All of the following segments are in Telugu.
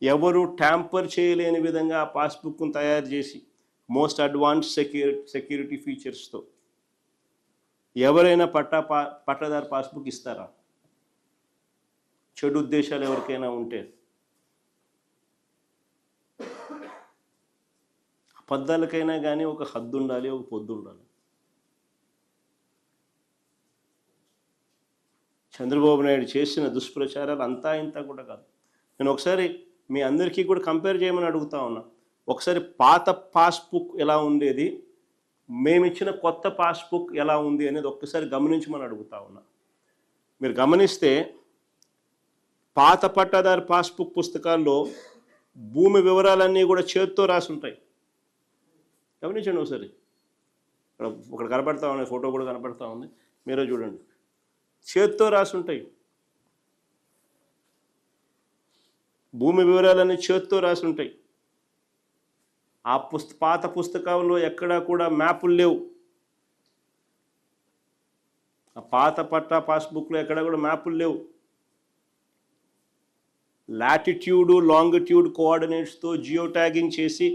ఎవరు ట్యాంపర్ చేయలేని విధంగా ఆ పాస్బుక్ను తయారు చేసి మోస్ట్ అడ్వాన్స్ సెక్యూరిటీ ఫీచర్స్తో ఎవరైనా పట్టాదారు పాస్బుక్ ఇస్తారా? చెడు ఉద్దేశాలు ఎవరికైనా ఉంటే. అబద్ధాలకైనా కానీ ఒక హద్దు ఉండాలి, ఒక పొద్దు ఉండాలి. చంద్రబాబు నాయుడు చేసిన దుష్ప్రచారాలు అంతా ఇంత కూడా కాదు. నేను ఒకసారి మీ అందరికీ కూడా కంపేర్ చేయమని అడుగుతా ఉన్నా. ఒకసారి పాత పాస్బుక్ ఎలా ఉండేది, మేమిచ్చిన కొత్త పాస్బుక్ ఎలా ఉంది అనేది ఒక్కసారి గమనించమని అడుగుతా ఉన్నా. మీరు గమనిస్తే పాత పట్టాదారు పాస్బుక్ పుస్తకాల్లో భూమి వివరాలన్నీ కూడా చేత్తో రాసి ఉంటాయి. గమనించండి ఒకసారి. ఒకటి కనపడతా ఉంది, ఫోటో కూడా కనపడతా ఉంది, మీరే చూడండి. చేత్తో రాసి ఉంటాయి. భూమి వివరాలన్నీ చేత్తో రాసి ఉంటాయి. ఆ పాత పుస్తకంలో ఎక్కడా కూడా మ్యాపులు లేవు. ఆ పాత పట్టా పాస్బుక్లో ఎక్కడా కూడా మ్యాపులు లేవు. లాటిట్యూడ్, లాంగిట్యూడ్ కోఆర్డినేట్స్తో జియో ట్యాగింగ్ చేసి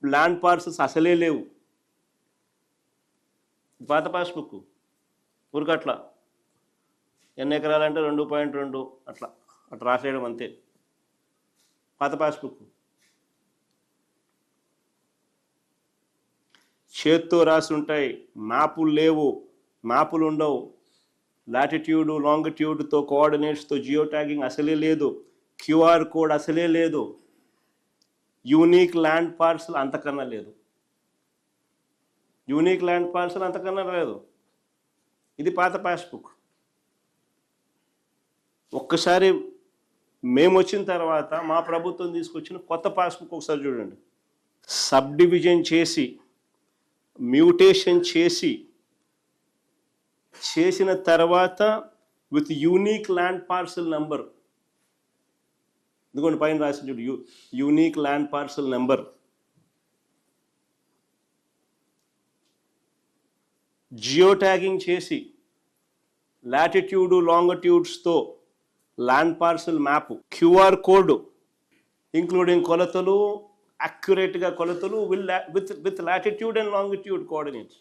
ల్యాండ్ పార్సల్స్ అసలే లేవు. పాత పాస్బుక్ ఊరికట్లా ఎన్ని ఎకరాలంటే 2.2 అట్లా రాసేయడం అంతే. పాత పాస్బుక్ చేత్తో రాసి ఉంటాయి. మ్యాపులు లేవు, మ్యాపులు ఉండవు. లాటిట్యూడ్, లాంగిట్యూడ్తో కోఆర్డినేట్స్తో జియో ట్యాగింగ్ అసలే లేదు. క్యూఆర్ కోడ్ అసలే లేదు. యూనిక్ ల్యాండ్ పార్సల్ అంతకన్నా లేదు. యూనిక్ ల్యాండ్ పార్సల్ అంతకన్నా లేదు. ఇది పాత పాస్బుక్. ఒక్కసారి మేము వచ్చిన తర్వాత మా ప్రభుత్వం తీసుకొచ్చిన కొత్త పాస్బుక్ ఒకసారి చూడండి. సబ్ డివిజన్ చేసి, మ్యూటేషన్ చేసిన తర్వాత with unique land parcel number, ఇదిగోండి పైన రాసి చూడు, unique land parcel number. Geo tagging చేసి లాటిట్యూడ్, లాంగిట్యూడ్స్తో land parcel map, QR code including కొలతలు, అక్యురేట్గా కొలతలు with latitude and longitude coordinates.